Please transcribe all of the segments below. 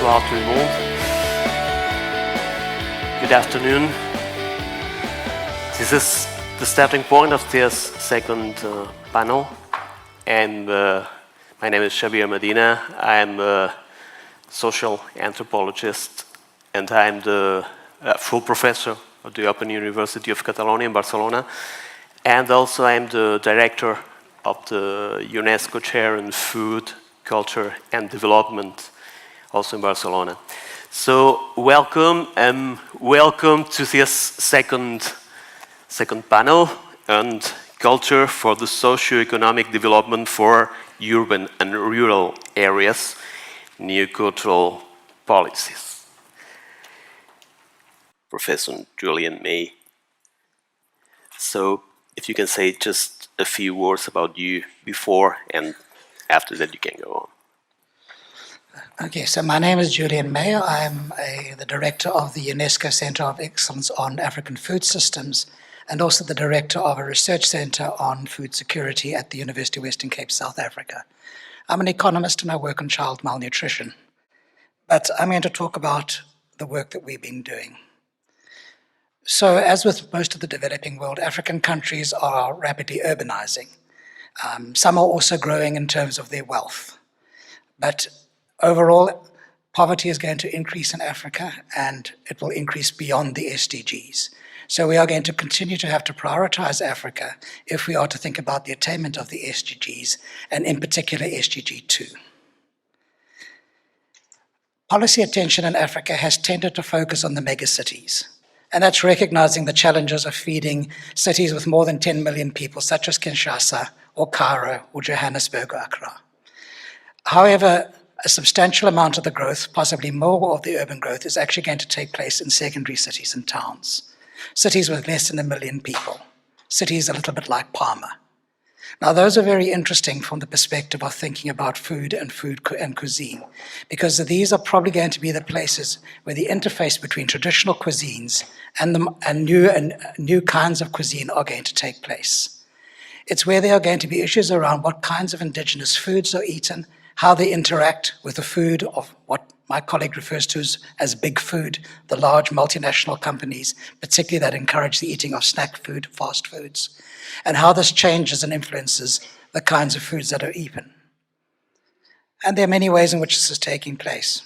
bonsoir tout le monde. Good afternoon. This is the starting point of this second panel. And my name is Xavier Medina. I'm a social anthropologist, and I'm the full professor at the Open University of Catalonia in Barcelona. And also I'm the director of the UNESCO Chair in Food, Culture and Development, also in Barcelona. So welcome to this second panel on culture for the socio-economic development for urban and rural areas, new cultural policies. Professor Julian May. So if you can say just a few words about you before, and after that you can go on. Okay, so my name is Julian May. I'm the director of the UNESCO Center of Excellence on African Food Systems, and also the director of a research center on food security at the University of Western Cape, South Africa. I'm an economist and I work on child malnutrition. But I'm going to talk about the work that we've been doing. So as with most of the developing world, African countries are rapidly urbanizing. Some are also growing in terms of their wealth. But overall, poverty is going to increase in Africa, and it will increase beyond the SDGs. So we are going to continue to have to prioritize Africa if we are to think about the attainment of the SDGs, and in particular SDG 2. Policy attention in Africa has tended to focus on the megacities. And that's recognizing the challenges of feeding cities with more than 10 million people, such as Kinshasa, or Cairo, or Johannesburg, or Accra. However, a substantial amount of the growth, possibly more of the urban growth, is actually going to take place in secondary cities and towns. Cities with less than 1 million people. Cities a little bit like Parma. Now, those are very interesting from the perspective of thinking about food and cuisine, because these are probably going to be the places where the interface between traditional cuisines and new kinds of cuisine are going to take place. It's where there are going to be issues around what kinds of indigenous foods are eaten, how they interact with the food of what my colleague refers to as big food, the large multinational companies, particularly that encourage the eating of snack food, fast foods, and how this changes and influences the kinds of foods that are eaten. And there are many ways in which this is taking place.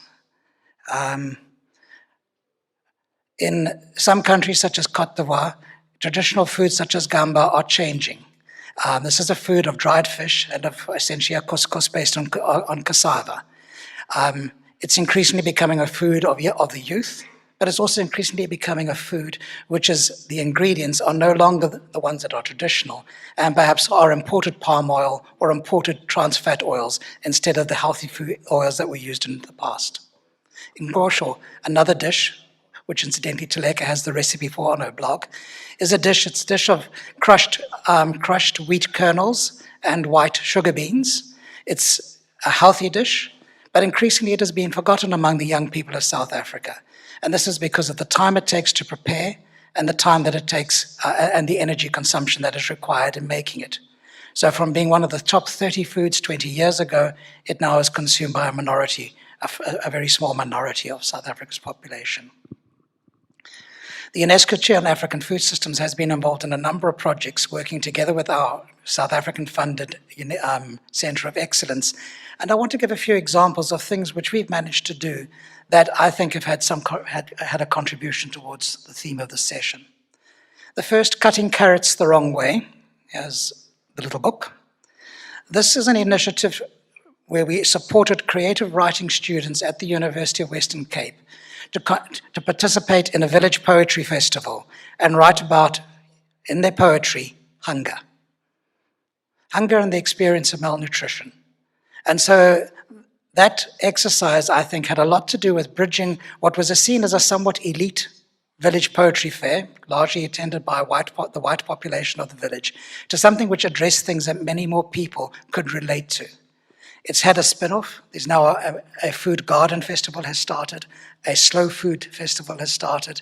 In some countries, such as Côte d'Ivoire, traditional foods such as gamba are changing. This is a food of dried fish and of essentially a couscous based on cassava. It's increasingly becoming a food of the youth, but it's also increasingly becoming a food which is the ingredients are no longer the ones that are traditional, and perhaps are imported palm oil or imported trans fat oils instead of the healthy food oils that were used in the past. In Ngosho, another dish, which incidentally Teleka has the recipe for on her blog, is it's a dish of crushed wheat kernels and white sugar beans. It's a healthy dish, but increasingly it has been forgotten among the young people of South Africa. And this is because of the time it takes to prepare and the time that it takes and the energy consumption that is required in making it. So from being one of the top 30 foods 20 years ago, it now is consumed by a minority, a very small minority of South Africa's population. The UNESCO Chair on African Food Systems has been involved in a number of projects working together with our South African-funded Center of Excellence. And I want to give a few examples of things which we've managed to do that I think have had a contribution towards the theme of this session. The first, Cutting Carrots the Wrong Way, as the little book. This is an initiative where we supported creative writing students at the University of Western Cape to participate in a village poetry festival and write about, in their poetry, hunger. Hunger and the experience of malnutrition. And so that exercise, I think, had a lot to do with bridging what was seen as a somewhat elite village poetry fair, largely attended by the white population of the village, to something which addressed things that many more people could relate to. It's had a spin-off. There's now a food garden festival has started, a slow food festival has started,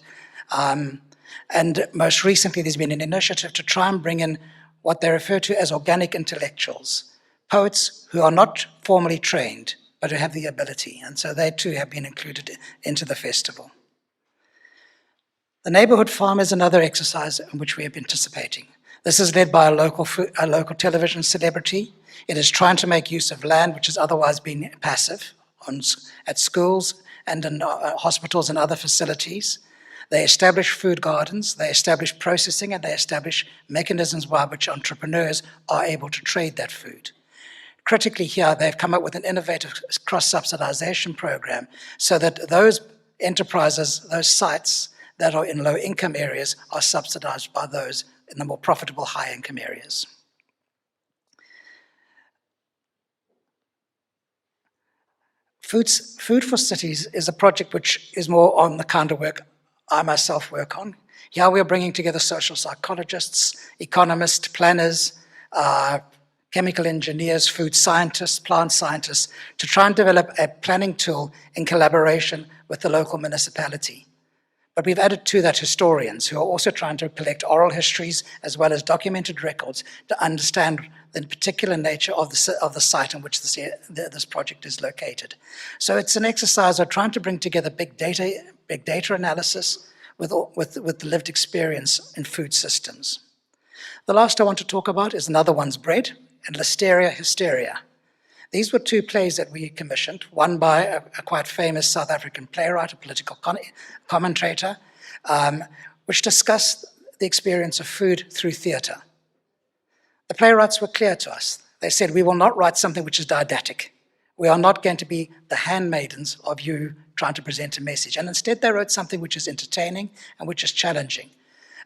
and most recently there's been an initiative to try and bring in what they refer to as organic intellectuals, poets who are not formally trained but who have the ability. And so they too have been included into the festival. The neighborhood farm is another exercise in which we are participating. This is led by a local television celebrity. It is trying to make use of land which has otherwise been passive at schools and in hospitals and other facilities. They establish food gardens, they establish processing, and they establish mechanisms by which entrepreneurs are able to trade that food. Critically here, they've come up with an innovative cross-subsidization program so that those enterprises, those sites that are in low-income areas are subsidized by those in the more profitable high-income areas. Food for Cities is a project which is more on the kind of work I myself work on. Here we are bringing together social psychologists, economists, planners, chemical engineers, food scientists, plant scientists, to try and develop a planning tool in collaboration with the local municipality. But we've added to that historians who are also trying to collect oral histories as well as documented records to understand the particular nature of the site in which this project is located. So it's an exercise of trying to bring together big data analysis with the lived experience in food systems. The last I want to talk about is Another One's Bread and Listeria Hysteria. These were two plays that we commissioned, one by a quite famous South African playwright, a political commentator, which discussed the experience of food through theatre. The playwrights were clear to us. They said, we will not write something which is didactic. We are not going to be the handmaidens of you trying to present a message. And instead they wrote something which is entertaining and which is challenging.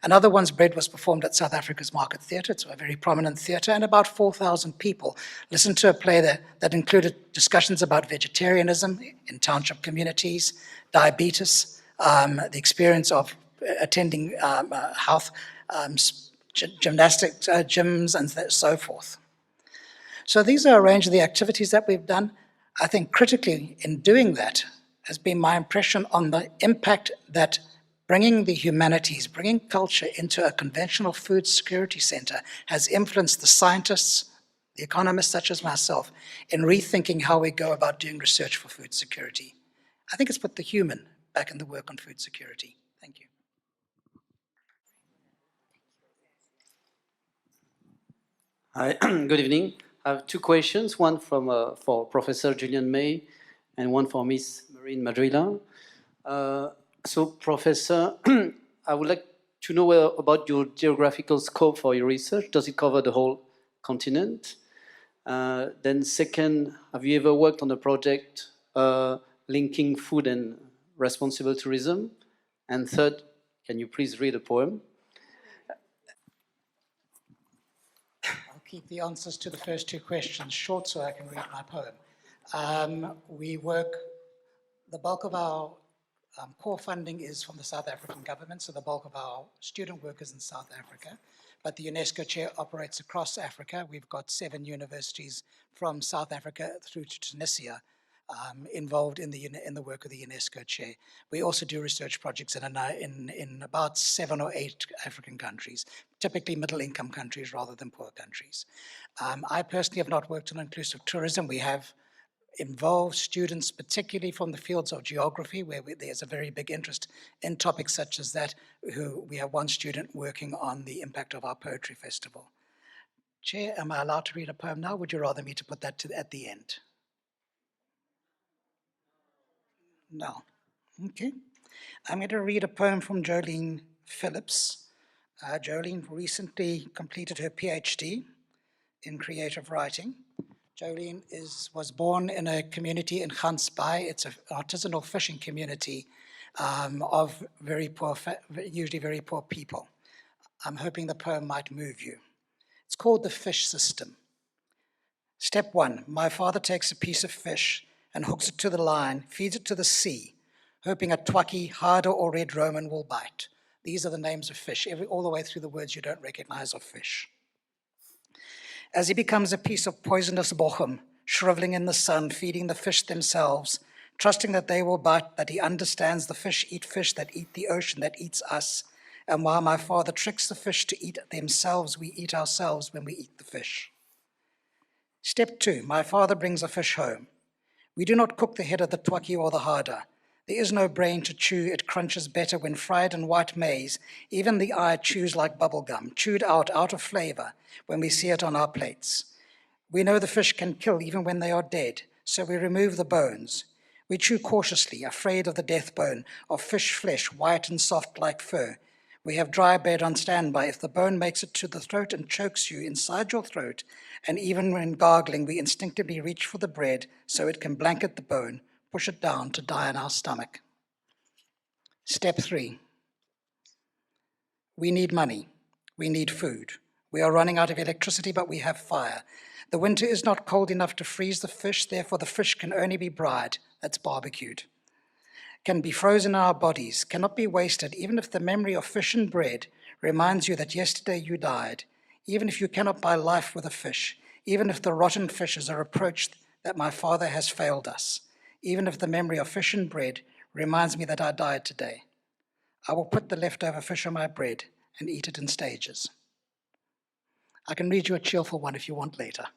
Another One's Bread was performed at South Africa's Market Theatre. It's a very prominent theatre, and about 4,000 people listened to a play that included discussions about vegetarianism in township communities, diabetes, the experience of attending health gymnastics gyms, and so forth. So these are a range of the activities that we've done. I think critically in doing that has been my impression on the impact that bringing the humanities, bringing culture into a conventional food security center has influenced the scientists, the economists such as myself, in rethinking how we go about doing research for food security. I think it's put the human back in the work on food security. Thank you. Hi, good evening. I have two questions, one for Professor Julian May and one for Ms. Marine Madrila. So, Professor, I would like to know about your geographical scope for your research. Does it cover the whole continent? Then second, have you ever worked on a project linking food and responsible tourism? And third, can you please read a poem? I'll keep the answers to the first two questions short so I can read my poem. The bulk of our core funding is from the South African government, so the bulk of our student work is in South Africa. But the UNESCO chair operates across Africa. We've got 7 universities from South Africa through to Tunisia involved in the work of the UNESCO chair. We also do research projects in about 7 or 8 African countries, typically middle-income countries rather than poor countries. I personally have not worked on inclusive tourism. We have involve students, particularly from the fields of geography, where there's a very big interest in topics such as that. We have one student working on the impact of our poetry festival. Chair, am I allowed to read a poem now? Would you rather me to put that at the end? No. Okay. I'm going to read a poem from Jolene Phillips. Jolene recently completed her PhD in creative writing. Jolene was born in a community in Gansbaai. It's an artisanal fishing community of usually very poor people. I'm hoping the poem might move you. It's called The Fish System. Step 1, my father takes a piece of fish and hooks it to the line, feeds it to the sea, hoping a twaki, harder or red Roman will bite. These are the names of fish, all the way through the words you don't recognize of fish. As he becomes a piece of poisonous bochum, shriveling in the sun, feeding the fish themselves, trusting that they will bite, that he understands the fish that eat the ocean, that eats us. And while my father tricks the fish to eat themselves, we eat ourselves when we eat the fish. Step 2, my father brings a fish home. We do not cook the head of the twaki or the hada. There is no brain to chew, it crunches better when fried in white maize. Even the eye chews like bubblegum, chewed out of flavor when we see it on our plates. We know the fish can kill even when they are dead, so we remove the bones. We chew cautiously, afraid of the death bone, of fish flesh, white and soft like fur. We have dry bread on standby if the bone makes it to the throat and chokes you inside your throat, and even when gargling, we instinctively reach for the bread so it can blanket the bone, push it down to die in our stomach. Step 3. We need money. We need food. We are running out of electricity, but we have fire. The winter is not cold enough to freeze the fish, therefore the fish can only be dried, that's barbecued. Can be frozen in our bodies, cannot be wasted, even if the memory of fish and bread reminds you that yesterday you died, even if you cannot buy life with a fish, even if the rotten fish is a reproach that my father has failed us, even if the memory of fish and bread reminds me that I died today. I will put the leftover fish on my bread and eat it in stages. I can read you a cheerful one if you want later.